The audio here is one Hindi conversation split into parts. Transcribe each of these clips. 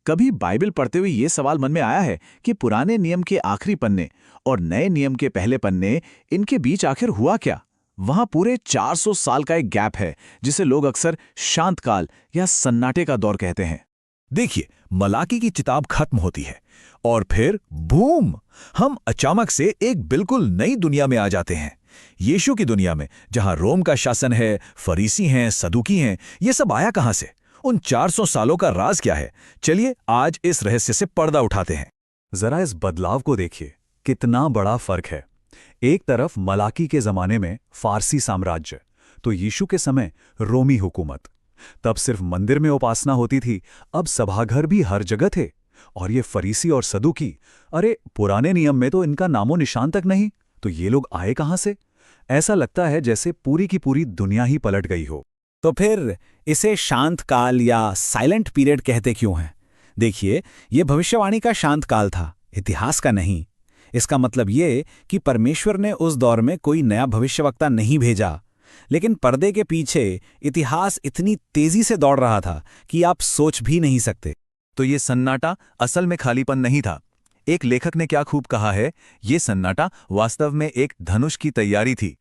कभी बाइबल पढ़ते हुए ये सवाल मन में आया है कि पुराने नियम के आखिरी पन्ने और नए नियम के पहले पन्ने, इनके बीच आखिर हुआ क्या? वहां पूरे 400 साल का एक गैप है जिसे लोग अक्सर शांत काल या सन्नाटे का दौर कहते हैं। देखिए, मलाकी की किताब खत्म होती है और फिर बूम, हम अचानक से एक बिल्कुल नई दुनिया में आ जाते हैं। यीशु की दुनिया में, जहां रोम का शासन है, फरीसी हैं, सदुकी हैं। ये सब आया कहां से? उन 400 सालों का राज क्या है? चलिए आज इस रहस्य से पर्दा उठाते हैं। जरा इस बदलाव को देखिए, कितना बड़ा फर्क है। एक तरफ मलाकी के जमाने में फारसी साम्राज्य, तो यीशु के समय रोमी हुकूमत। तब सिर्फ मंदिर में उपासना होती थी, अब सभाघर भी हर जगह थे। और ये फरीसी और सदुकी, अरे पुराने नियम में तो इनका नामो निशान तक नहीं। तो ये लोग आए कहां से? ऐसा लगता है जैसे पूरी की पूरी दुनिया ही पलट गई हो। तो फिर इसे शांत काल या साइलेंट पीरियड कहते क्यों हैं? देखिए, ये भविष्यवाणी का शांत काल था, इतिहास का नहीं। इसका मतलब ये कि परमेश्वर ने उस दौर में कोई नया भविष्यवक्ता नहीं भेजा, लेकिन पर्दे के पीछे इतिहास इतनी तेजी से दौड़ रहा था कि आप सोच भी नहीं सकते। तो ये सन्नाटा असल में खालीपन नहीं था। एक लेखक ने क्या खूब कहा है, ये सन्नाटा वास्तव में एक धनुष की तैयारी थी।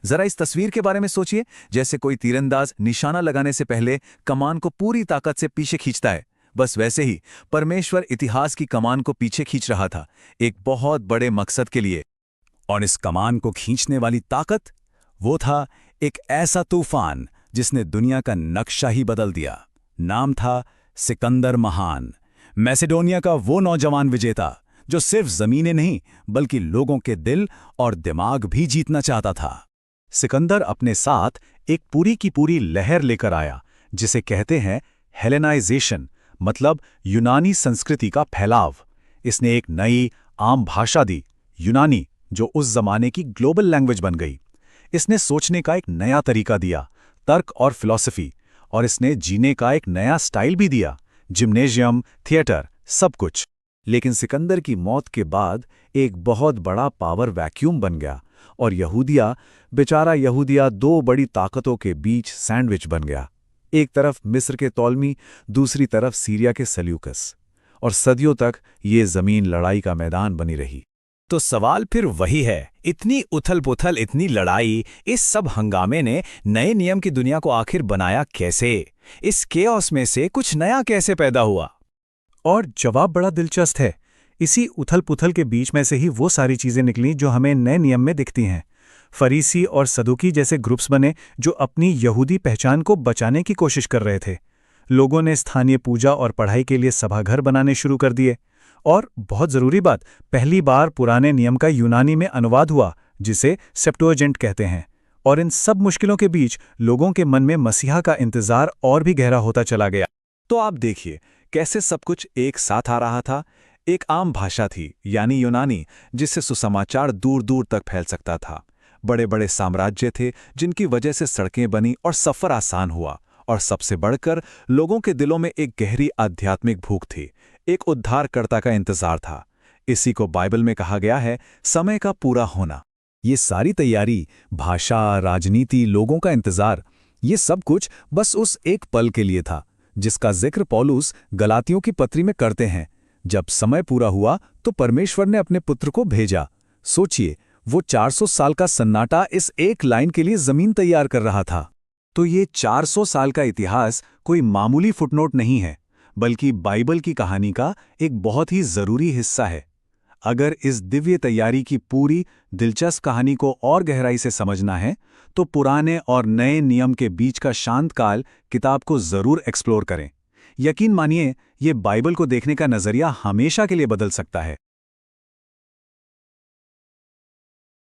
जरा इस तस्वीर के बारे में सोचिए, जैसे कोई तीरंदाज निशाना लगाने से पहले कमान को पूरी ताकत से पीछे खींचता है। बस वैसे ही परमेश्वर इतिहास की कमान को पीछे खींच रहा था, एक बहुत बड़े मकसद के लिए। और इस कमान को खींचने वाली ताकत, वो था एक ऐसा तूफान जिसने दुनिया का नक्शा ही बदल दिया। नाम था सिकंदर महान, मैसेडोनिया का वो नौजवान विजेता जो सिर्फ जमीनें नहीं बल्कि लोगों के दिल और दिमाग भी जीतना चाहता था। सिकंदर अपने साथ एक पूरी की पूरी लहर लेकर आया, जिसे कहते हैं हेलेनाइजेशन, मतलब यूनानी संस्कृति का फैलाव। इसने एक नई आम भाषा दी, यूनानी, जो उस जमाने की ग्लोबल लैंग्वेज बन गई। इसने सोचने का एक नया तरीका दिया, तर्क और फिलॉसफी। और इसने जीने का एक नया स्टाइल भी दिया, जिम्नेशियम, थिएटर, सब कुछ। लेकिन सिकंदर की मौत के बाद एक बहुत बड़ा पावर वैक्यूम बन गया और बेचारा यहूदिया दो बड़ी ताकतों के बीच सैंडविच बन गया। एक तरफ मिस्र के तौलमी, दूसरी तरफ सीरिया के सल्यूकस। और सदियों तक ये जमीन लड़ाई का मैदान बनी रही। तो सवाल फिर वही है, इतनी उथल-पुथल, इतनी लड़ाई, इस सब हंगामे ने नए नियम की दुनिया को आखिर बनाया कैसे? इस केओस में से कुछ नया कैसे पैदा हुआ? और जवाब बड़ा दिलचस्प है। इसी उथल-पुथल के बीच में से ही वो सारी चीजें निकली जो हमें नए नियम में दिखती हैं। फरीसी और सदुकी जैसे ग्रुप्स बने जो अपनी यहूदी पहचान को बचाने की कोशिश कर रहे थे। लोगों ने स्थानीय पूजा और पढ़ाई के लिए सभाघर बनाने शुरू कर दिए। और बहुत ज़रूरी बात, पहली बार पुराने नियम का यूनानी में अनुवाद हुआ, जिसे सेप्टुअजिंट कहते हैं। और इन सब मुश्किलों के बीच लोगों के मन में मसीहा का इंतजार और भी गहरा होता चला गया। तो आप देखिए कैसे सब कुछ एक साथ आ रहा था। एक आम भाषा थी, यानी यूनानी, जिससे सुसमाचार दूर दूर तक फैल सकता था। बड़े बड़े साम्राज्य थे जिनकी वजह से सड़कें बनी और सफ़र आसान हुआ। और सबसे बढ़कर लोगों के दिलों में एक गहरी आध्यात्मिक भूख थी, एक उद्धारकर्ता का इंतजार था। इसी को बाइबल में कहा गया है समय का पूरा होना। ये सारी तैयारी, भाषा, राजनीति, लोगों का इंतजार, ये सब कुछ बस उस एक पल के लिए था जिसका जिक्र पौलुस गलातियों की पत्री में करते हैं। जब समय पूरा हुआ तो परमेश्वर ने अपने पुत्र को भेजा। सोचिए, वो 400 साल का सन्नाटा इस एक लाइन के लिए जमीन तैयार कर रहा था। तो ये 400 साल का इतिहास कोई मामूली फुटनोट नहीं है, बल्कि बाइबल की कहानी का एक बहुत ही जरूरी हिस्सा है। अगर इस दिव्य तैयारी की पूरी दिलचस्प कहानी को और गहराई से समझना है तो पुराने और नए नियम के बीच का शांत काल किताब को जरूर एक्सप्लोर करें। यकीन मानिए, ये बाइबल को देखने का नजरिया हमेशा के लिए बदल सकता है।